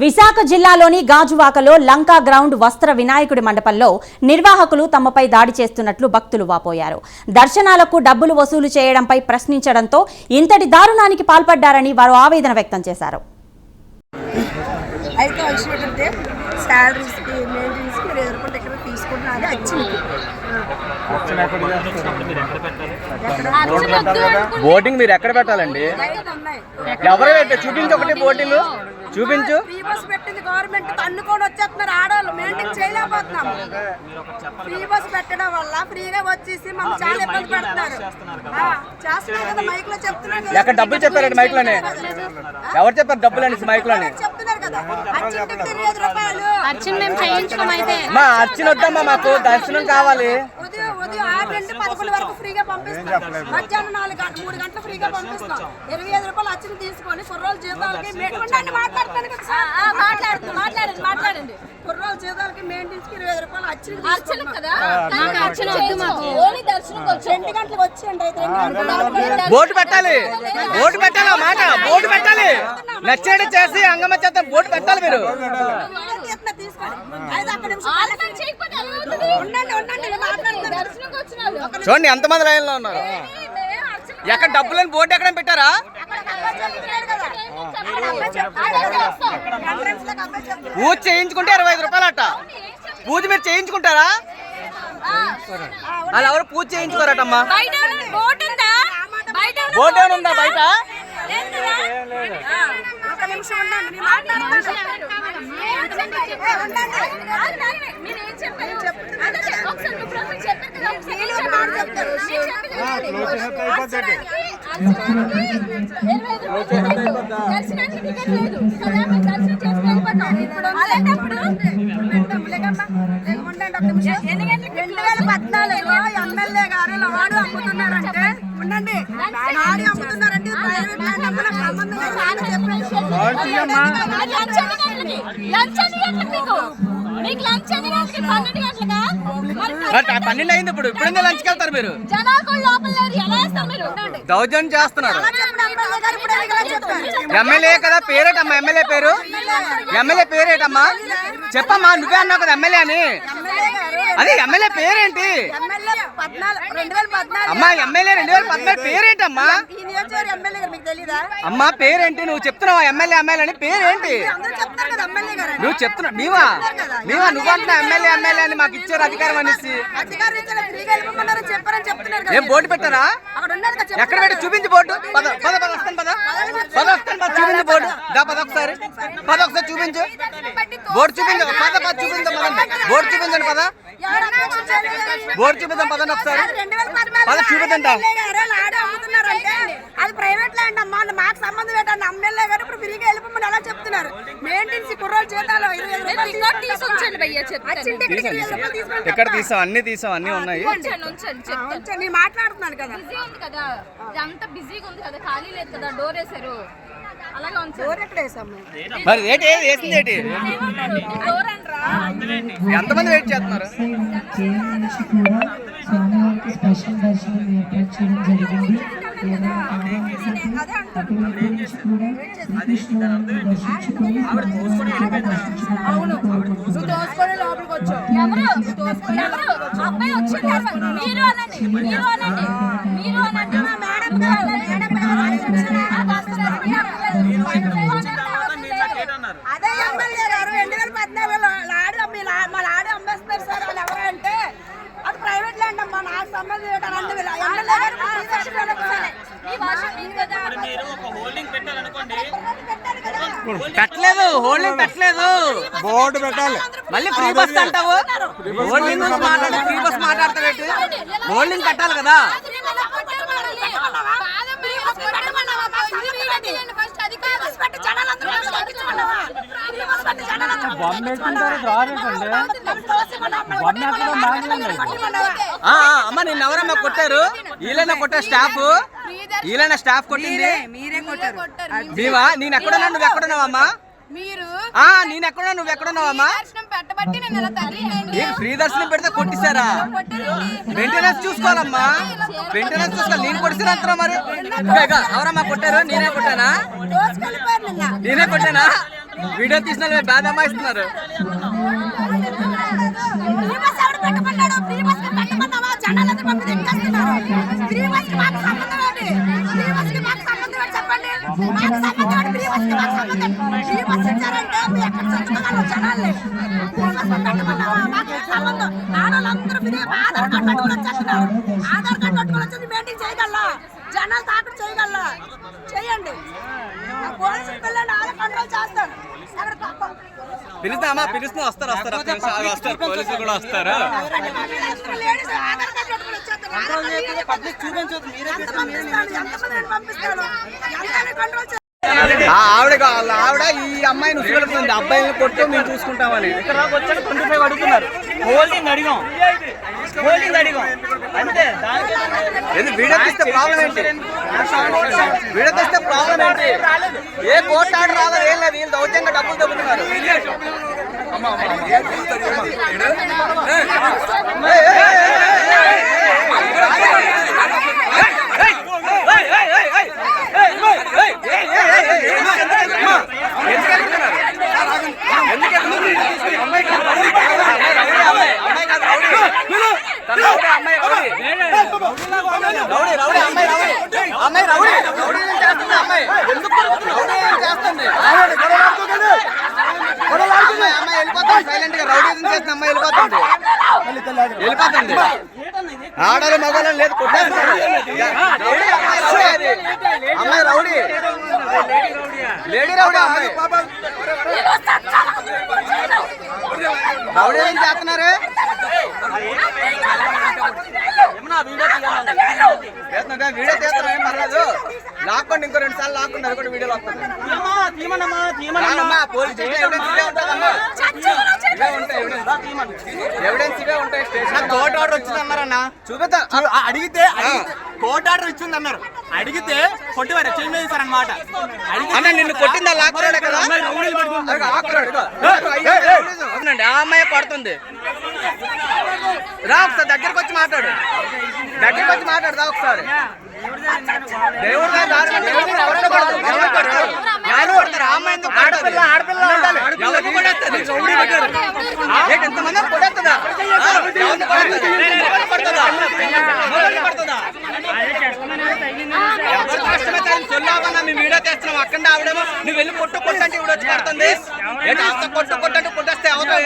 విశాఖ జిల్లాలోని గాజువాకలో లంకా గ్రౌండ్ వస్త్ర వినాయకుడి మండపంలో నిర్వాహకులు తమపై దాడి చేస్తున్నట్లు భక్తులు వాపోయారు. దర్శనాలకు డబ్బులు వసూలు చేయడంపై ప్రశ్నించడంతో ఇంతటి దారుణానికి పాల్పడ్డారని వారు ఆవేదన వ్యక్తం చేశారు. బోటింగ్ మీరు ఎక్కడ పెట్టాలండి? ఎవరు చూపించు, ఒకటి బోటింగ్ చూపించు. పెట్టింది గవర్నమెంట్, తన్నుకొని వచ్చేస్తున్నారు ఆడవాళ్ళు, మెయింటైన్ చేయలేకపోతున్నాము. ఫ్రీ బస్ పెట్టడం వల్ల ఫ్రీగా వచ్చేసి మనం చాలా ఇబ్బంది పెడుతున్నారు. చేస్తున్నారు కదా, మైక్ లో చెప్తున్నారు. ఎక్కడ డబ్బులు చెప్పారండి? మైక్ లోనే ఎవరు చెప్పారు డబ్బులు అని? మైక్ లోనే చెప్తున్నారు కదా. అర్చనకి 25 రూపాయలు. మా అర్చన వద్దమ్మా, మాకు దర్శనం కావాలి. ఉదయం 6 నుండి 11 వరకు ఫ్రీగా పంపిస్తాం. మధ్యాహ్నం 3 గంటలు ఫ్రీగా పంపిస్తాం. 25 రూపాయలు అర్చన తీసుకొని కుర్రోలు జీతాలకి మాట్లాడండి. కుర్రోలు జీతాలకి మెయింటెన్స్ కి 25 రూపాయలు అర్చన కదా. 2 గంటలకు వచ్చేయండి. బోటు పెట్టాలి, బోటు పెట్టాలి, మాట బోటు పెట్టాలి. నచ్చేది చేసి అంగమ్మ చేత బోటు పెట్టాలి. మీరు చూడండి ఎంతమంది లైన్ లో ఉన్నారు. ఎక్కడ డబ్బులని బోర్డు ఎక్కడ పెట్టారా? పూజ చేయించుకుంటే 25 రూపాయలు అట్ట. పూజ మీరు చేయించుకుంటారా? వాళ్ళు ఎవరు పూజ చేయించుకోరటమ్మా. బోర్డు ఏమైనా ఉందా బయట? ఎమ్మెల్యే గారు లవాడు అమ్ముతున్నారంటే ఉండండి, లారీ అమ్ముతున్నారంటే పన్నెండు అయింది. ఇప్పుడు ఇప్పుడే లంచ్కి వెళ్తారు మీరు. దౌర్జన్యం చేస్తున్నారు. ఎమ్మెల్యే కదా, పేరేటమ్మా ఎమ్మెల్యే పేరు? ఎమ్మెల్యే పేరేటమ్మా చెప్పమ్మా. నువ్వే అన్నావు కదా ఎమ్మెల్యే అని. అదే ఎమ్మెల్యే పేరేంటి అమ్మా? ఎమ్మెల్యే 2014 పేరేంటమ్మా? అమ్మా పేరేంటి? నువ్వు చెప్తున్నావా ఎమ్మెల్యే ఎమ్మెల్యే అని? పేరేంటి నువ్వు చెప్తున్నావు? నీవా నువ్వు అంటున్నా ఎమ్మెల్యే ఎమ్మెల్యే అని మాకు ఇచ్చారు అధికారం అనేసి. ఏం బోర్డు పెట్టారా? ఎక్కడ పెట్టి చూపించి బోర్డు. చూపించు బోర్డు. ఒకసారి చూపించు బోర్డు. చూపించు చూపించు బోర్డు చూపించండి. బోర్డు చూపిద్దాం పదండి ఒకసారి. చూపిద్దంట. అది ప్రైవేట్ ల్యాండ్ అమ్మా, మాకు సంబంధం ఏంటంటే ఎమ్మెల్యే గారు ఇప్పుడు ఫ్రీగా వెళ్ళిపోమని అలా చెప్తున్నారు. మెయింటెన్స్ కుర్రోలు చేతాలు 25 రూపాయలు ఎక్కడ తీసాం? అన్ని తీసాం, అన్ని ఉన్నాయి. నేను మాట్లాడుతున్నాను కదా. అంత బిజీగా ఉంది కదా, ఖాళీ లేదు కదా, డోర్ వేసారు. మరి వేసింది ఏంటి? ఎంతమంది వెయిట్ చేస్తున్నారు? అబ్బాయి వచ్చింది మీరు అనండి, మీరు అనండి, మీరు అనండి. అదే ఎమ్మెల్యే గారు 2014లో మా లాడు అమ్మేస్తున్నారు సార్. వాళ్ళు ఎవరంటే అది ప్రైవేట్ ల్యాండ్ అమ్మా, నాకు సంబంధం ఎమ్మెల్యే గారు పెట్టలేదు, హోల్డింగ్ పెట్టలేదు. బోర్డు పెట్టాలి. మళ్ళీ ఫ్రీ బస్ అంటావు. హోల్డింగ్ మాట్లాడి ఫ్రీ బస్ మాట్లాడతావేంటి? హోల్డింగ్ పెట్టాలి కదా. అమ్మ నిన్న ఎవరమ్మా కొట్టారు? వీళ్ళైనా కొట్టారు స్టాఫ్, వీళ్ళైనా స్టాఫ్ కొట్టింది. నీవా? నేను ఎక్కడున్నా, నువ్వు ఎక్కడున్నావమ్మా? నేను ఎక్కడున్నా, నువ్వు ఎక్కడున్నావమ్మా? ఫ్రీ దర్శనం పెడితే కొట్టిస్తారా? మెయింటెనెన్స్ చూసుకోవాలమ్మా, మెయింటెనెన్స్ చూసుకోవాలి. నేను కొట్టిస్తాను మరి. ఎవరమ్మా కొట్టారు? నేనే కొట్టానా? నేనే కొట్టానా? వీడియో తీసిన వాళ్ళు బాధ అమ్మాయిస్తున్నారు. ఫ్రీ బస్ ఎవరు పెట్టమన్నాడు? Free bus పెట్టమన్నావా? జనాలందరూ పంపిణీ ఎక్కేస్తున్నారు. ఫ్రీ బస్ కి మాకు సంబంధం ఏంటి? ఫ్రీ బస్ కి మాకు సంబంధం ఏంటి చెప్పండి? మాకు సంబంధం ఏంటి? ఫ్రీ బస్ కి మాకు సంబంధం. ఫ్రీ బస్ ఇచ్చారంటే మీ ఎక్కడ చదువుకోగలరు జనాల్ని? ఫ్రీ బస్ పెట్టమన్నావా? మాకు ఏం సంబంధం? ఆడవాళ్ళందరూ ఫ్రీ ఆధార్ కార్డు పట్టుకొని వచ్చేస్తున్నారు. ఆధార్ కార్డు పట్టుకొని వచ్చేది మెయింటైన్ చేయగలరా? జనాలు తాకట్టు చేయగలరా? చేయండి. పోలీసులు పిల్లలు ఆధార్ కంట్రోల్ చేస్తారు. అక్కడ పాపం పిలుస్తామా? పిలుస్తున్నా వస్తారు పోలీసులు కూడా వస్తారు. ఆవిడ ఈ అమ్మాయిని ఉసుకెళ్తుంది, అబ్బాయిని కొట్టు మేము చూసుకుంటామని. ఇక్కడ వచ్చాక 25 అడుగుతున్నారు. హోల్డింగ్ అడిగాం అంతే. వీడియో తీస్తే ప్రాబ్లం ఏంటి? వీడియో తీస్తే ప్రాబ్లం ఏంటి? ఏ కోర్టు ఆర్డర్ రాదు, ఏం లేదు. వీళ్ళు దౌర్జంగా డబ్బులు దొబ్బుతున్నారు. వెళ్ళిపోతుంది. ఆడలు మగవాళ్ళని లేదు కొట్టేస్తారు. అమ్మాయి రౌడీ, లేడీ రౌడీ. అమ్మాయి రౌడీ ఏం చేస్తున్నారు? వీడియో తీస్తున్నా ఏం పర్లేదు. లాక్కోండి, ఇంకో 2 సార్లు లాక్కోండి. అది కూడా వీడియోలో వస్తుంది. పోలీస్ స్టేషన్ ఎవిడెన్స్ ఇవే ఉంటాయి. స్టేషన్ కోర్టు ఆర్డర్ వచ్చింది అన్నారన్నా. చూపిస్తా. అడిగితే కోర్టు ఆర్డర్ ఇచ్చింది అన్నారు. అడిగితే కొట్టివారు చేంజ్ చేశారన్నమాట. అన్న నిన్ను కొట్టిందా? లాక్కోడే కదా. ఆ అమ్మాయి పడుతుంది. రా ఒకసారి దగ్గరకు వచ్చి మాట్లాడు. రా ఒకసారి. దేవుడు ఎవరైనా పడతారు. ఎంతమంది కొడేస్తుందా? సొల్లాబన్నా మేము వీడియో తెస్తున్నాం. అక్కడ ఆవిడేమో నువ్వు వెళ్ళి కొట్టు కొట్టంటే ఇవిడ వచ్చి పడుతుంది. కొట్టు కొట్టంటే కొట్టేస్తే అవతల